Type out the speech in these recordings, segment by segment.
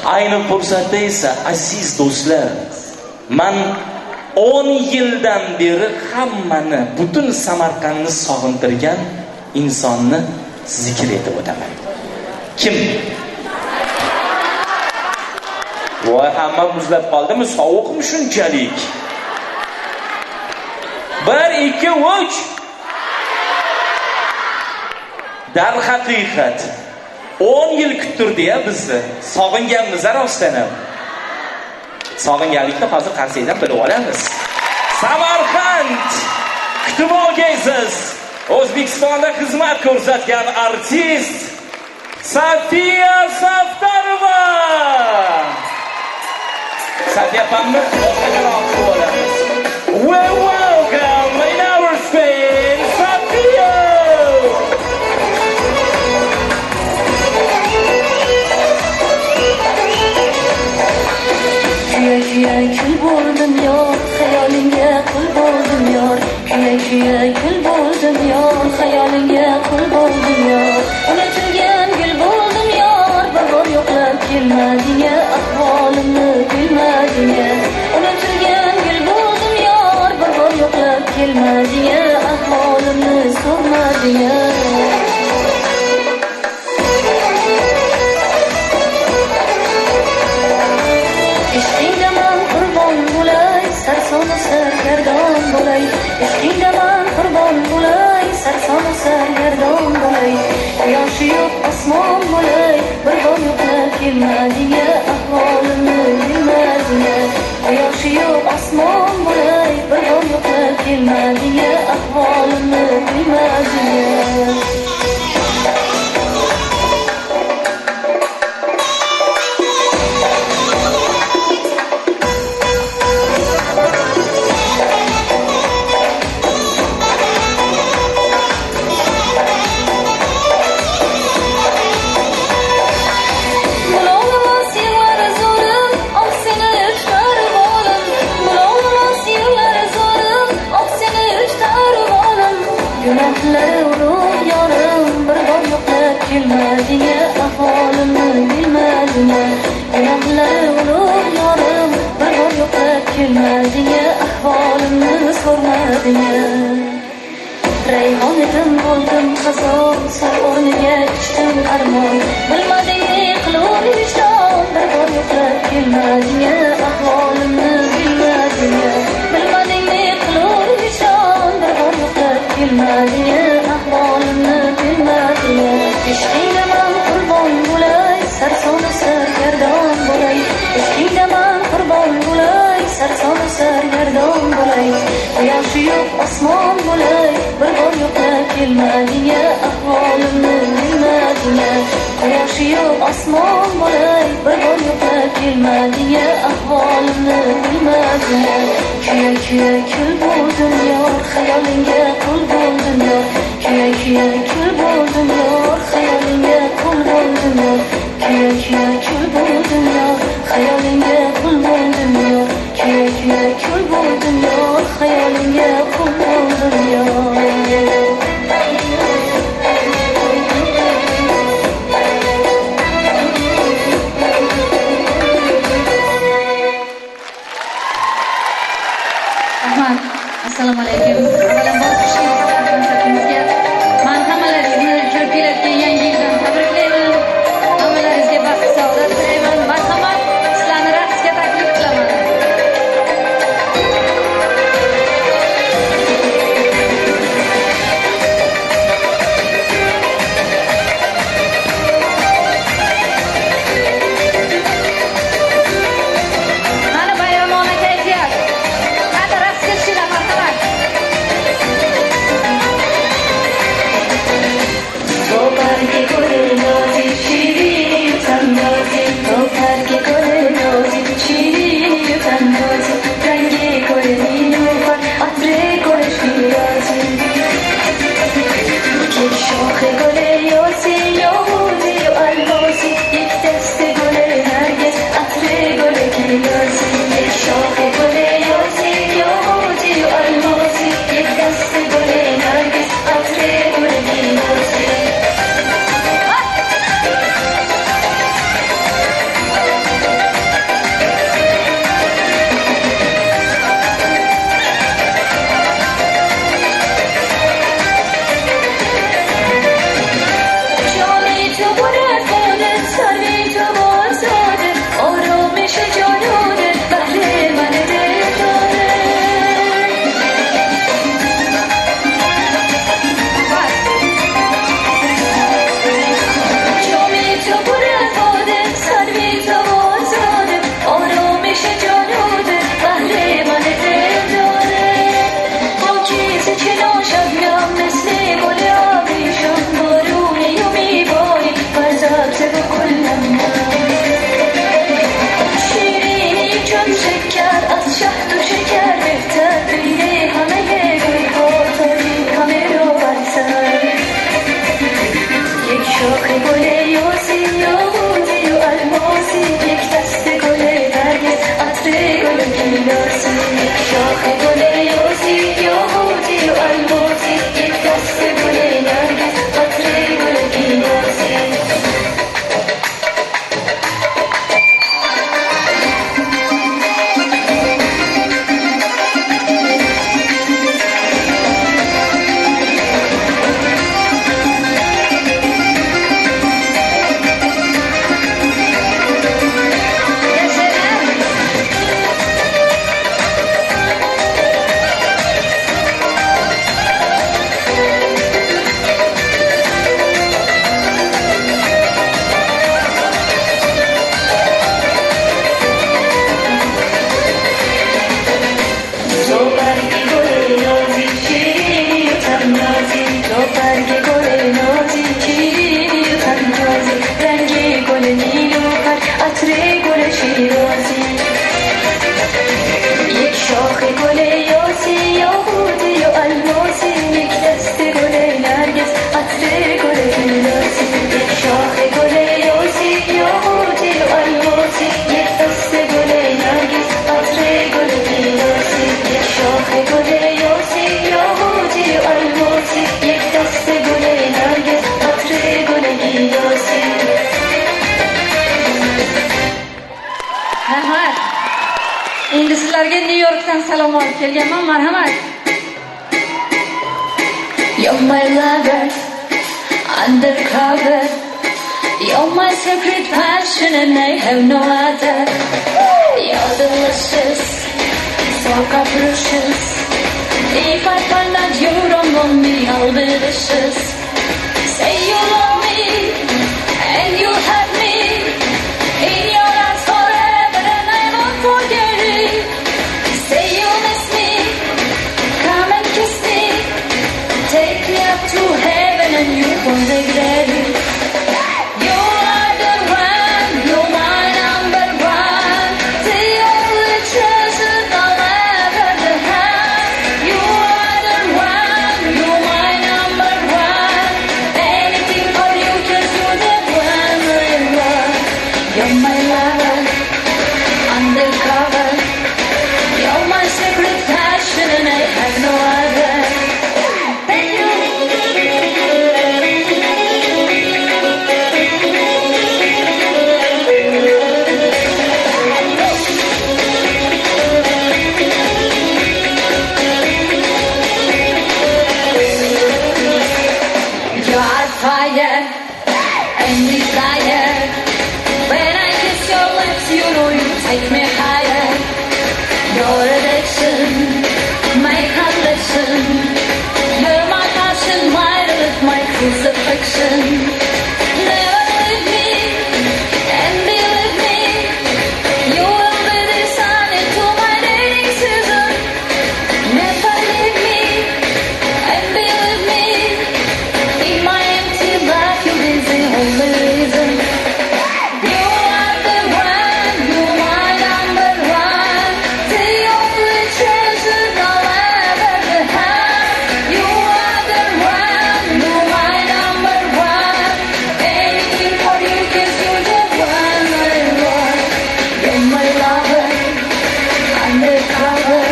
Ayni fursatda esa aziz do'stlar, men 10 yildan beri hammani, butun Samarqandni sog'intirgan insonni zikr etib o'taman. Kim? Voy, hamma muzlab qoldimi? Sovuqmi shunchalik? 1 2 3. Darhaqiqat 10 yil kuttirdi-ya bizni. Sog'inganmiz rostdan ham. Sog'inganlikni hozir qarsaydan bilib olamiz. Samarqand kutib olgaysiz. O'zbekistonda xizmat ko'rsatgan artist Safiya Saftarova. Safiya pammi o'qagan bo'lamiz. We welcome in our Spain, Safiya. Kuya kul bo'ldim yor, xayolinga qul bo'ldim yor. Kuya kul bo'ldim yor, xayolinga qul bo'ldim yor. Unutilgan gul bo'ldim yor, bir yo'qlab kelmading-a, ahvolimni bilmading-a. Unutilgan gul bo'ldim yor, bir yo'qlab kelmading-a, ahvolimni so'ramading-a. Sarsonu sargardon bo'lay, ishqingda men qurbon bo'lay, sarsonu sargardon bo'lay, yoshi yo'q osmon bo'lay, bir bor yo'qlab kelmading-a, ahvolimni bilmading-a. Yoshi yo'q osmon bo'lay, bir bor yo'qlab kelmading-a, ahvolimni bilmading-a. Kelmading-a, ahvolimni bilmading-a. Gunohlari ulug' yorim, bir bor yo'qlab kelmading-a, ahvolimni so'ramading-a. Rayhon edim bo'ldim xazon, suv o'rniga ichdim armon. Bilmading qilur vijdon, bir bor yo'qlab kelmading-a, ahvolimni bilmading-a. Bilmading qilur vijdon, bir bor yo'qlab kelmading-a, ahvolimni bilmading-a. Ishqingda men qurbon bo'lay, sarsonu sargardon bo'lay. Ishqingda men qurbon bo'lay, sarsonu sargardon bo'lay. Yoshi yo'q osmon bo'lay, bir bor yo'qlab kelmading-a, ahvolimni bilmading-a. Yoshi yo'q osmon bo'lay, bir bor yo'qlab kelmading-a, ahvolimni bilmading-a. Kuya kul bo'ldim yor, xayolingga qul bo'ldim yor. Kuya kul bo'ldim yor, xayolingga qul bo'ldim yor. Kuya kul bo'ldim yor, xayolingga qul bo'ldim yor. Kuya kul bo'ldim yor, xayolingga qul bo'ldim yor. Assalomu alaykum. Avvalambor xushimizga men hammalaringizni kirib kelayotgan yangi yildan tabriklayman. Hammalaringizga baxt, saodat tilayman. Marhamat. Endi sizlarga New Yorkdan salom olib kelganman. Marhamat. You're my lover, undercover. You're my secret passion and I have no other. You're delicious, so capricious. If I find that you don't want me, I'll be vicious. Say you love me and you have me in your arms forever and I won't forget it. Say you miss me, come and kiss me. Take me up to heaven and you won't regret it. You are the one, you're my number one. The only treasure I'll ever have. You are the one, you're my number one. Anything for you 'cause you're the one I love. You're my lover, undercover. You're my secret passion and I have no other. Thank you. You're fire and desire. When I kiss your lips, you know you take me higher. Your addiction, my conviction. You're my passion, my life, my crucifixion. Never leave me and believe me. You will be the sun into my dating season. Never leave me and believe me. In my empty life, you'll be the only reason. You are the one, you're my number one. The only treasure I'll ever have. You are the one, you're my number one. Anything for you 'cause you're the one I love. You're my lover, undercover.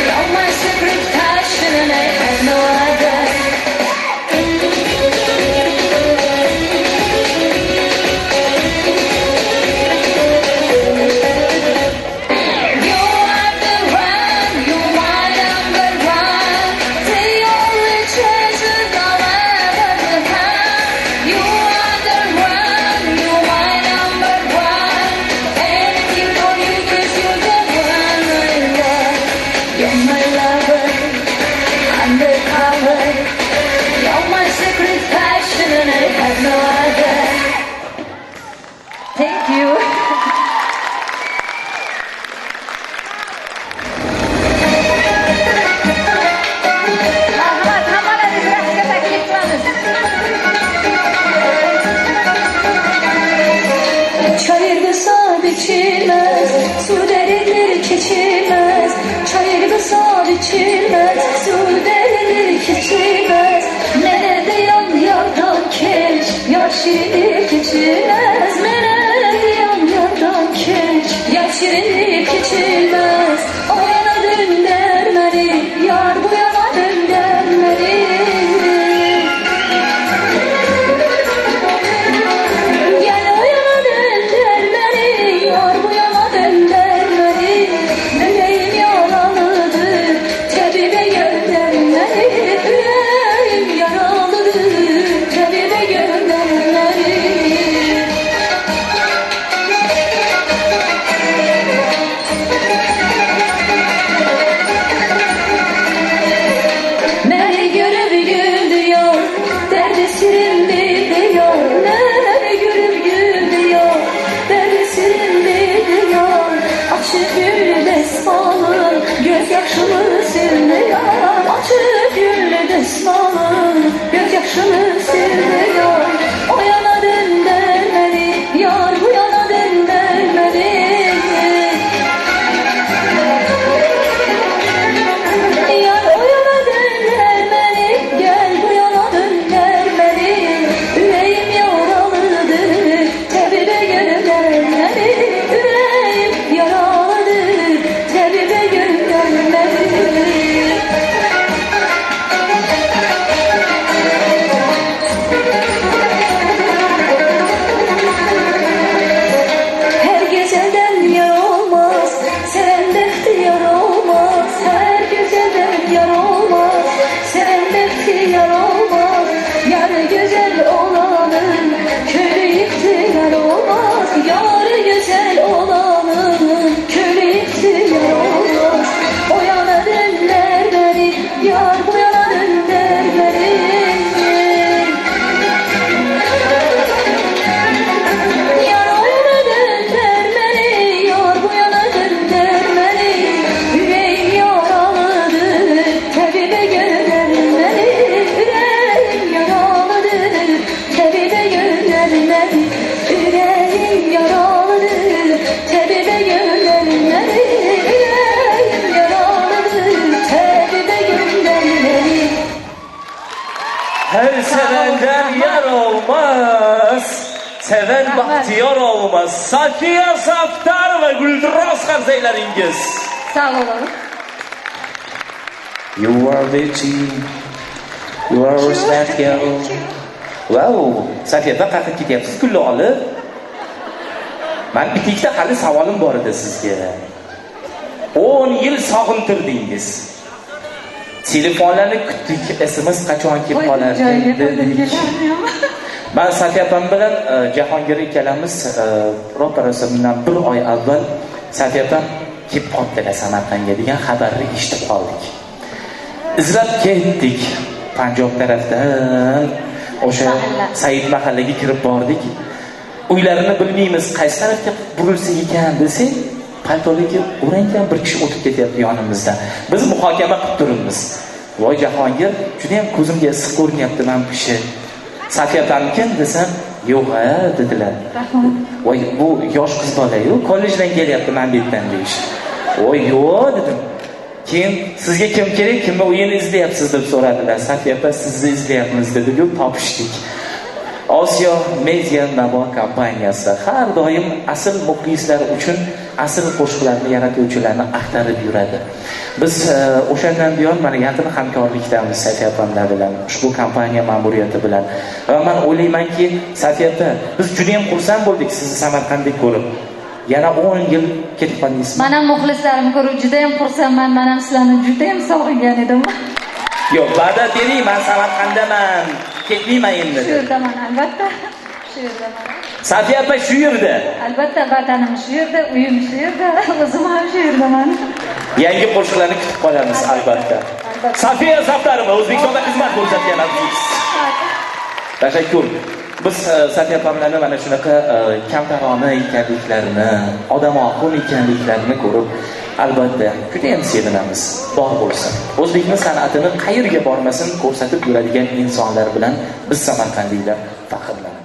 You're my secret passion and I have no other. You are the one, you're my number one. The only treasure I'll ever have. You are the one, you're my number one. Anything for you 'cause you're the one I love. You're my lover, undercover. You're my secret passion and I have no other. Thank you. Marhamat, hammalarni raqsga taklif qilamiz. Çayır sağ biçilmez, su derinleri keçilmez. Çayır sağ biçilmez, su derinleri keçilmez. Nerede yan yardan keç, yar şirinlik keçilmez. Nerede yan yardan keç, yar şirinlik keçilmez. O yana döndürmeli, yar bu yana döndürmeli. Gel o yana döndürmeli, yar bu yana döndürmeli. Yüreğim yaralıdır, tabibe göndermeli. Yüreğim yaralıdır, tabibe göndermeli. Beni görüp güldüyor, derdi sirin biliyor. Beni görüp güldüyor, derdi sirin biliyor. Açık güllü desmalı, gözyaşımı silmiyor. Açık güllü desmalı, gözyaşımı silmiyor. O yana döndürmeli, yar bu yana döndürmeli. Yar o yana döndürmeli, gel bu yana döndürmeli. Yüreğim yaralıdır, tabibe göndermeli. Yüreğim yaralıdır, tabibe göndermeli. Baxtiyorova, Safiya Saftarova, Guldiroz qarzaylaringiz. Sağ olun. You are waiting. You are that girl. Wow, Safiyadan qaytib ketyapsiz kulli olib. Men bitikda hali savolim bor edi sizga. 10 yil sog'intirdingiz. Telefonlarni kutdik, SMS qachon kelib qoladi dedik. Ben Safiya opam bilan Jahongir ikkalamiz operatsiyadan 1 oy avval Safiya opam kelib qoldilar Samarqandga degan xabarni eshitib qoldik. Izlab ketdik Panjob tarafdan. O'sha Said mahallaga kirib bordik. Uylarini bilmaymiz, qaysi tarafga burilsa ekan desak, paltoliga o'rangan bir kishi o'tib ketyapti yonimizdan. Biz muhokama qilib turibmiz. Voy Jahongir, juda ham ko'zimga issiq ko'rinyapti men bu kishi. Safiya opamkin desam, yo'q ha dedilar. Voy bu yosh qiz bola-yu, kollejdan kelyapti men bu yerdan deyish. Voy yo'q dedim. Keyin sizga kim kerak, kimni o'yini izlayapsiz deb so'radilar. Safiya opa sizni izlayapmiz dedi-yu, topishdik. Osiyo Media Navo kompaniyasi har doim asl muxlislar uchun asl qo'shiqlarni yaratuvchilarni axtarib yuradi. Biz o'shandan buyon mana yaqin hamkorlikdamiz Safiya opamlar bilan, ushbu kompaniya ma'muriyati bilan. Va men o'ylaymanki, Safiya opa, biz juda ham xursand bo'ldik sizni Samarqandda ko'rib. Yana 10 yil ketib qoldingiz. Men ham muxlislarim ko'rib juda ham xursandman. Men ham sizlarni juda ham sog'ingan edim. Yo'q, va'da bering, men Samarqanddaman. Ketmayman endi. Shu yerdaman albatta. Shu yerdaman. Safiya opa shu yerda. Albatta vatanim shu yerda, uyim shu yerda, o'zim ham shu yerdaman. Yangi qo'shiqlarni kutib qolamiz albatta. Safiya Saftarova O'zbekistonda xizmat ko'rsatgan aziz. Tashakkur. Biz Safiya opamlarni mana shunaqa kamtarona ekanliklarini, odamoqul ekanliklarini ko'rib albatta juda ham sevinamiz. Bor bo'lsin. O'zbekning san'atini qayerga bormasin ko'rsatib yuradigan insonlar bilan biz samarqandliklar faxrlanamiz.